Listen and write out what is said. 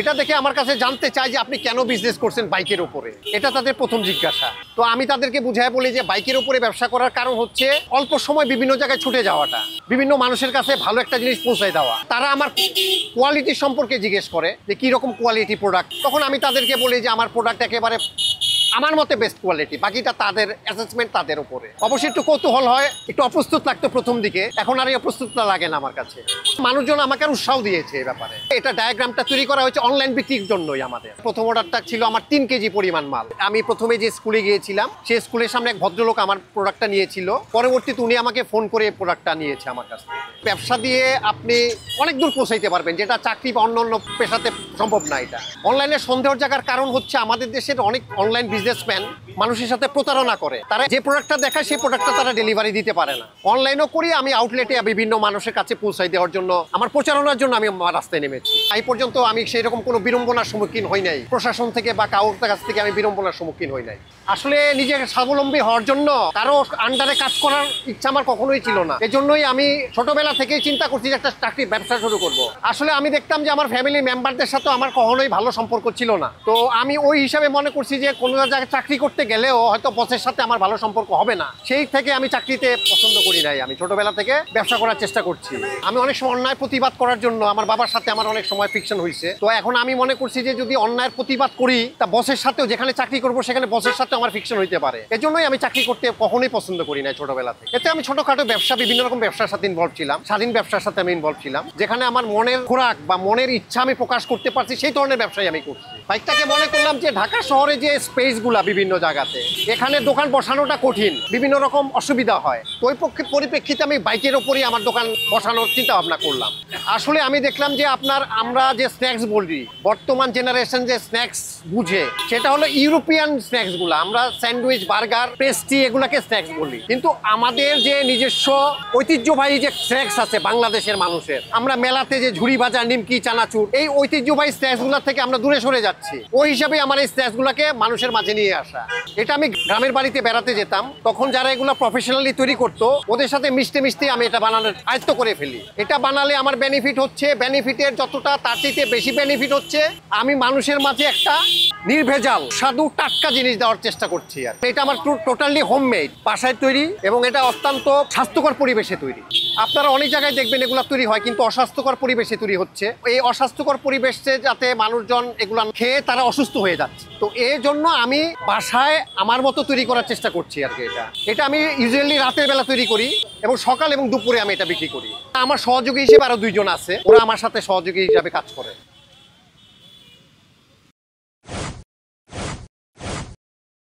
এটা দেখে আমার কাছে জানতে চায় যে আপনি কেন বিজনেস করছেন বাইকের উপরে, এটা তাদের প্রথম জিজ্ঞাসা। তো আমি তাদেরকে বুঝায় বলি যে বাইকের উপরে ব্যবসা করার কারণ হচ্ছে অল্প সময় বিভিন্ন জায়গায় ছুটে যাওয়াটা, বিভিন্ন মানুষের কাছে ভালো একটা জিনিস পৌঁছায় দেওয়া। তারা আমার কোয়ালিটি সম্পর্কে জিজ্ঞেস করে যে কি রকম কোয়ালিটি প্রোডাক্ট, তখন আমি তাদেরকে বলি যে আমার প্রোডাক্ট একেবারে আমার মতে বেস্ট কোয়ালিটি, বাকিটা তাদের অ্যাসেসমেন্ট, তাদের উপরে। অবশ্যই একটু কৌতূহল হয়, একটু অপ্রস্তুত লাগতো প্রথম দিকে, এখন আর এই অপ্রস্তুতটা লাগে না আমার কাছে। মানুষজন আমাকে আর উৎসাহ দিয়েছে এই ব্যাপারে। এটা ডায়াগ্রামটা তৈরি করা হয়েছে অনলাইন বিক্রির জন্যই। আমাদের প্রথম অর্ডারটা ছিল আমার 3 কেজি পরিমাণ মাল। আমি প্রথমে যে স্কুলে গিয়েছিলাম, সেই স্কুলের সামনে এক ভদ্রলোক আমার প্রোডাক্টটা নিয়েছিল, পরবর্তীতে উনি আমাকে ফোন করে প্রোডাক্টটা নিয়েছে আমার কাছ থেকে। ব্যবসা দিয়ে আপনি অনেক দূর পৌঁছাইতে পারবেন, যেটা চাকরি বা অন্য পেশাতে সম্ভব না। এটা অনলাইনে সন্দেহের জায়গার কারণ হচ্ছে আমাদের দেশের অনেক অনলাইন বিজনেসম্যান মানুষের সাথে প্রতারণা করে। তারা যে প্রোডাক্টটা দেখায় সেই প্রোডাক্টটা তারা ডেলিভারি দিতে পারে না। অনলাইনও করি, আমি আউটলেটে বিভিন্ন মানুষের কাছে পৌঁছাই দেওয়ার জন্য, আমার প্রচারণার জন্য আমি রাস্তায় নেমেছি। এই পর্যন্ত আমি সেই রকম কোনো বিড়ম্বনার সম্মুখীন হই নাই প্রশাসন থেকে বা কারোর কাছ থেকে। আমি বিড়ম্বনার সম্মুখীন হই নাই। আসলে নিজেকে স্বাবলম্বী হওয়ার জন্য কারো আন্ডারে কাজ করার ইচ্ছা আমার কখনোই ছিল না। এই জন্যই আমি ছোটবেলা থেকেই চিন্তা করছি যে একটা চাকরি ব্যবসা শুরু করব। আসলে আমি দেখতাম যে আমার ফ্যামিলি মেম্বারদের সাথে আমার কখনোই ভালো সম্পর্ক ছিল না। তো আমি ওই হিসাবে মনে করছি যে কোনো জায়গায় চাকরি করতে গেলেও হয়তো বসের সাথে আমার ভালো সম্পর্ক হবে না। সেই থেকে আমি চাকরিতে পছন্দ করি নাই। আমি ছোটবেলা থেকে ব্যবসা করার চেষ্টা করছি। আমি অনেক সময় অন্যায় প্রতিবাদ করার জন্য আমার বাবার সাথে আমার অনেক সময় ফ্রিকশন হয়েছে। তো এখন আমি মনে করছি যে যদি অন্যায়ের প্রতিবাদ করি, তা বসের সাথেও যেখানে চাকরি করবো সেখানে বসের সাথে আমার ফ্রিকশন হইতে পারে। এজন্যই আমি চাকরি করতে কখনোই পছন্দ করি না ছোটবেলা থেকে। এতে আমি ছোটখাটো ব্যবসা, বিভিন্ন রকম ব্যবসার সাথে ইনভলভ ছিলাম, স্বাধীন ব্যবসার সাথে আমি ইনভলভ ছিলাম। যেখানে আমার মনের খোরাক বা মনের ইচ্ছা আমি প্রকাশ করতে পারছি, সেই ধরনের ব্যবসায় আমি করছি। বাইকটাকে মনে করলাম যে ঢাকা শহরে যে স্পেসগুলা বিভিন্ন জায়গাতে, এখানে দোকান বসানোটা কঠিন, বিভিন্ন রকম অসুবিধা হয়। তো ওই পরিপ্রেক্ষিতে আমি বাইকের ওপরই আমার দোকান বসানোর চিন্তা ভাবনা করলাম। আসলে আমি দেখলাম যে আমরা যে স্ন্যাক্স বলি, বর্তমান জেনারেশন যে স্ন্যাক্স বুঝে, সেটা হলো ইউরোপিয়ান স্ন্যাক্স গুলা। আমরা স্যান্ডউইচ, বার্গার, পেস্ট্রি এগুলাকে স্ন্যাক্স বলি। কিন্তু আমাদের যে নিজস্ব ঐতিহ্যবাহী যে স্ন্যাক্স আছে বাংলাদেশের মানুষের, আমরা মেলাতে যে ঝুড়ি ভাজা, নিমকি, চানাচুর, এই ঐতিহ্যবাহী স্ন্যাক্স গুলা থেকে আমরা দূরে সরে যাচ্ছি। ওই হিসাবে আমার এই স্ন্যাক্স গুলাকে মানুষের মাঝে নিয়ে আসা। এটা আমি গ্রামের বাড়িতে বেড়াতে যেতাম, তখন যারা এগুলো প্রফেশনালি তৈরি করতো, ওদের সাথে মিশতে মিশতে আমি এটা বানানোর আয়ত্ত করে ফেলি। এটা বানালে আমার বেনিফিট হচ্ছে, বেনিফিটের যতটা তার চেয়ে বেশি বেনিফিট হচ্ছে, আমি মানুষের মাঝে একটা নির্ভেজাল, স্বাদু, টাটকা জিনিস দেওয়ার চেষ্টা করছি। আর এটা আমার টোটালি হোমমেড, বাসায় তৈরি, এবং এটা অত্যন্ত স্বাস্থ্যকর পরিবেশে তৈরি। আপনারা অনেক জায়গায় দেখবেন এগুলা তৈরি হয়, কিন্তু অস্বাস্থ্যকর পরিবেশে তৈরি হচ্ছে। এই অস্বাস্থ্যকর পরিবেশে যাতে মানুষজন এগুলা খেয়ে তারা অসুস্থ হয়ে যাচ্ছে। তো এই জন্য আমি বাসায় আমার মতো তৈরি করার চেষ্টা করছি আর কি। এটা আমি ইউজুয়ালি রাতের বেলা তৈরি করি এবং সকাল এবং দুপুরে আমি এটা বিক্রি করি। আমার সহযোগী হিসেবে আরো 2 জন আছে, ওরা আমার সাথে সহযোগী হিসাবে কাজ করে।